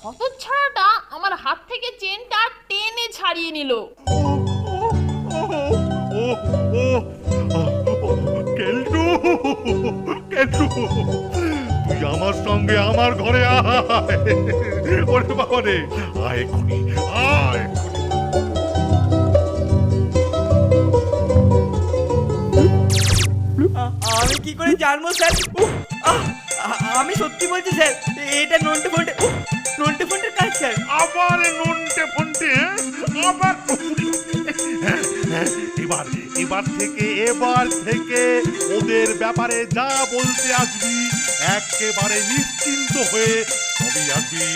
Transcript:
হতচ্ছাড়াটা আমার হাত থেকে চেনটা টেনে ছাড়িয়ে নিল। কেলটু, কেলটু, তুই আমার সঙ্গে আমার ঘরে আয়। ওরে বাবা রে, আয় এক্ষুনি, আয় এক্ষুনি। আমি কি করে জানবো স্যার? আমি সত্যি বলছি স্যার, এটা নন্টে ফন্টে, নন্টে ফন্টের কাজ স্যার। আবার নন্টে ফন্টে, আবার এবার এবার থেকে ওদের ব্যাপারে যা বলতে আসবি একেবারে নিশ্চিন্ত হয়ে তবেই আসবি।